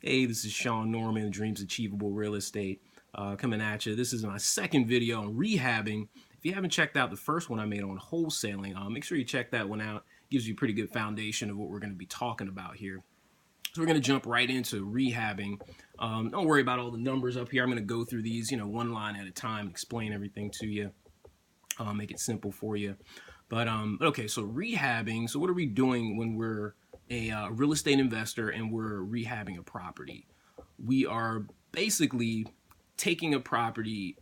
Hey, this is Sean Norman, Dreams Achievable Real Estate, coming at you. This is my second video on rehabbing. If you haven't checked out the first one I made on wholesaling, make sure you check that one out. Gives you a pretty good foundation of what we're going to be talking about here. So we're going to jump right into rehabbing. Don't worry about all the numbers up here. I'm going to go through these, one line at a time, explain everything to you, make it simple for you. But okay, so rehabbing. So what are we doing when we're a real estate investor and we're rehabbing a property? We are basically taking a property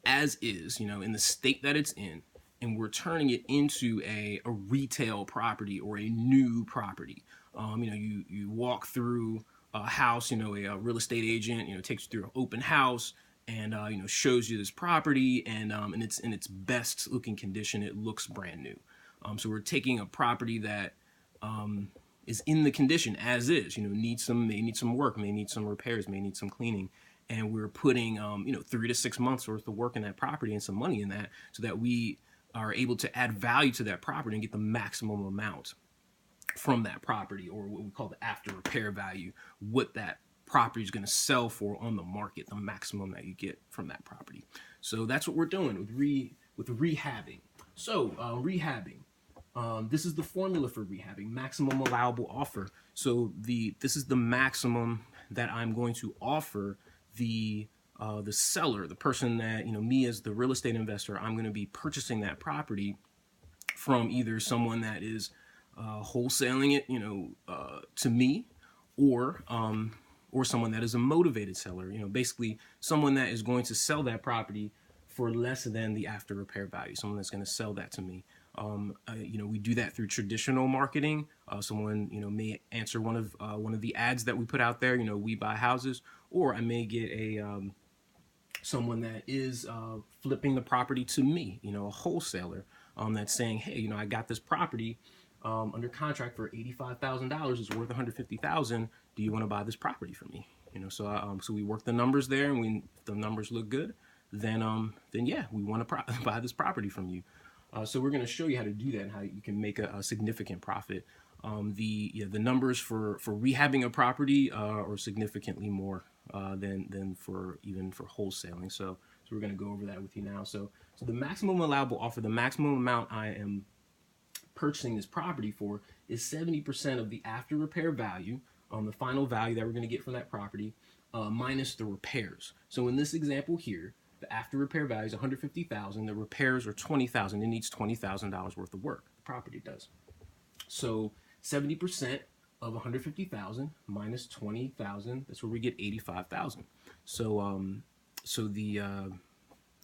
as is, in the state that it's in, and we're turning it into a retail property or a new property. You walk through a house, a real estate agent, takes you through an open house and shows you this property, and it's in its best looking condition. It looks brand new. So we're taking a property that is in the condition as is, may need some work, may need some repairs, may need some cleaning, and we're putting 3 to 6 months worth of work in that property and some money in that, so that we are able to add value to that property and get the maximum amount from that property, or what we call the after repair value, what that property is going to sell for on the market, the maximum that you get from that property. So that's what we're doing with rehabbing. So rehabbing. This is the formula for rehabbing: maximum allowable offer. So this is the maximum that I'm going to offer the seller, the person that, me as the real estate investor, I'm going to be purchasing that property from either someone that is wholesaling it, to me, or someone that is a motivated seller. Basically someone that is going to sell that property for less than the after repair value. Someone that's going to sell that to me. We do that through traditional marketing. Someone may answer one of the ads that we put out there. We buy houses, or I may get someone that is flipping the property to me. A wholesaler that's saying, hey, I got this property under contract for $85,000. It's worth $150,000. Do you want to buy this property from me? So we work the numbers there, and if the numbers look good, then yeah, we want to buy this property from you. So we're going to show you how to do that and how you can make a significant profit. The numbers for rehabbing a property are significantly more than for wholesaling. So we're going to go over that with you now. So the maximum allowable offer, the maximum amount I am purchasing this property for, is 70% of the after repair value, the final value that we're going to get from that property, minus the repairs. So in this example here, the after repair value is $150,000. The repairs are $20,000. It needs $20,000 worth of work. The property does. So 70% of $150,000 minus $20,000. That's where we get $85,000. So the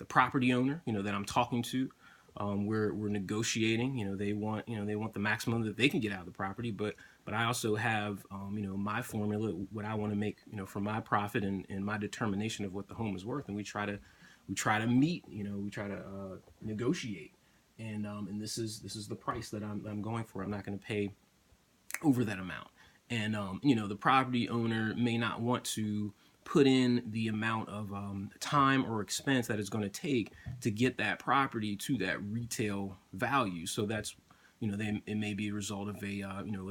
property owner, that I'm talking to, we're negotiating. They want the maximum that they can get out of the property, but I also have my formula, what I want to make for my profit, and my determination of what the home is worth, and we try to meet, we try to negotiate, and this is the price that I'm going for. I'm not going to pay over that amount, and the property owner may not want to put in the amount of time or expense that it's going to take to get that property to that retail value. So that's, it may be a result of a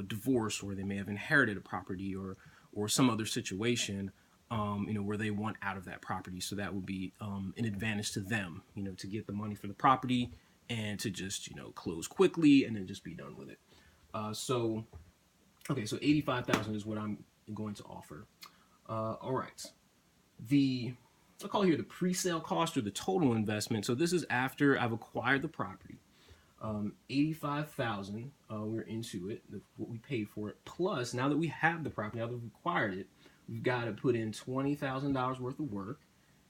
divorce, or they may have inherited a property, or some other situation, where they want out of that property. So that would be an advantage to them, to get the money for the property and to just, close quickly and then just be done with it. So $85,000 is what I'm going to offer. All right. I'll call here the pre-sale cost, or the total investment. So this is after I've acquired the property. $85,000, we're into it, what we paid for it. Plus, now that we have the property, now that we've acquired it, we've got to put in $20,000 worth of work,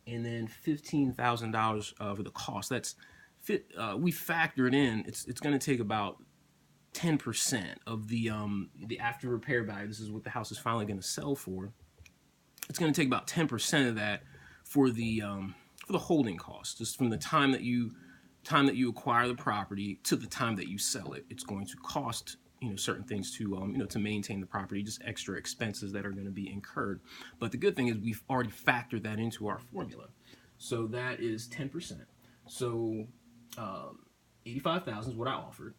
and then $15,000 for the cost. We factored in. It's going to take about 10% of the after repair value. This is what the house is finally going to sell for. It's going to take about 10% of that for the holding cost, just from the time that you acquire the property to the time that you sell it. It's going to cost certain things to maintain the property, just extra expenses that are going to be incurred. But the good thing is we've already factored that into our formula. So that is 10%. So $85,000 is what I offered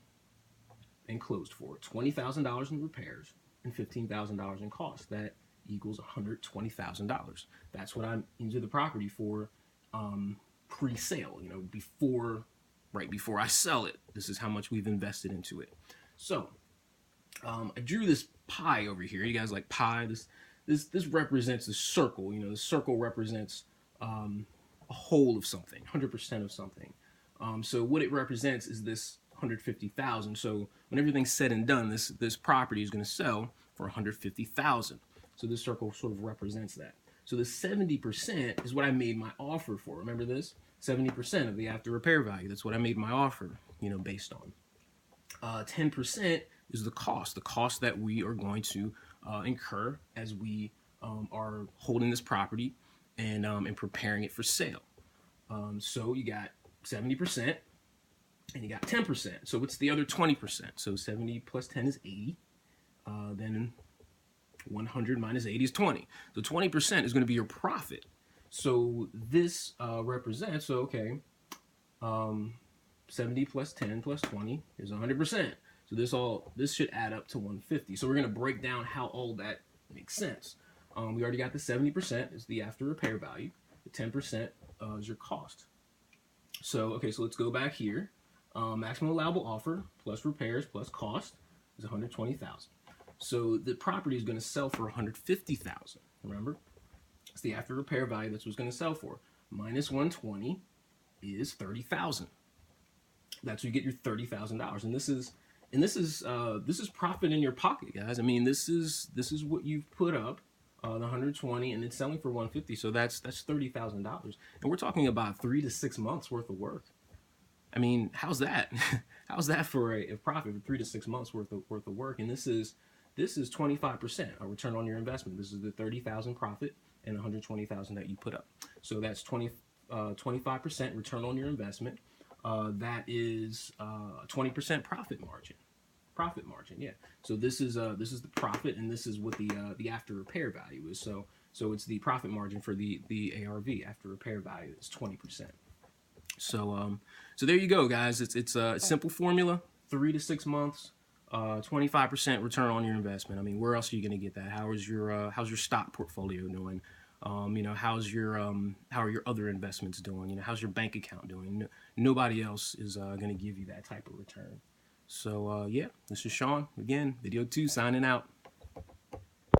and closed for. $20,000 in repairs and $15,000 in costs. That equals $120,000. That's what I'm into the property for, pre-sale, you know, right before I sell it. This is how much we've invested into it. So I drew this pie over here. You guys like pie? This represents the circle. You know, the circle represents a whole of something, 100% of something. So what it represents is this 150,000. So when everything's said and done, this property is going to sell for 150,000. So this circle sort of represents that. So the 70% is what I made my offer for. Remember this? 70% of the after repair value. That's what I made my offer, you know, based on. 10% is the cost that we are going to incur as we are holding this property and preparing it for sale. So you got 70% and you got 10%. So what's the other 20%? So 70 plus 10 is 80. Then 100 minus 80 is 20. So 20% is going to be your profit. So this represents, so okay, 70 plus 10 plus 20 is 100%. So this should add up to 150. So we're going to break down how all that makes sense. We already got the 70% is the after repair value. The 10% is your cost. So, okay, so let's go back here. Maximum allowable offer plus repairs plus cost is 120,000. So the property is going to sell for 150,000. Remember, it's the after repair value. That's what it's going to sell for. Minus 120 is 30,000. That's where you get your $30,000. And this is profit in your pocket, guys. I mean, this is what you've put up, the 120, and it's selling for 150. So that's $30,000, and we're talking about 3 to 6 months worth of work. I mean, how's that? How's that for a profit for 3 to 6 months worth of work? And this is 25% a return on your investment. This is the 30,000 profit and 120,000 that you put up. So that's 25% return on your investment. That is 20% profit margin. Profit margin, yeah. So this is the profit, and this is what the after repair value is. So it's the profit margin for the ARV after repair value is 20%. So there you go, guys. It's a simple formula. 3 to 6 months, 25% return on your investment. I mean, where else are you going to get that? How's your stock portfolio doing? You know, how are your other investments doing? You know, how's your bank account doing? Nobody else is going to give you that type of return. So yeah, this is Sean again, video 2 signing out.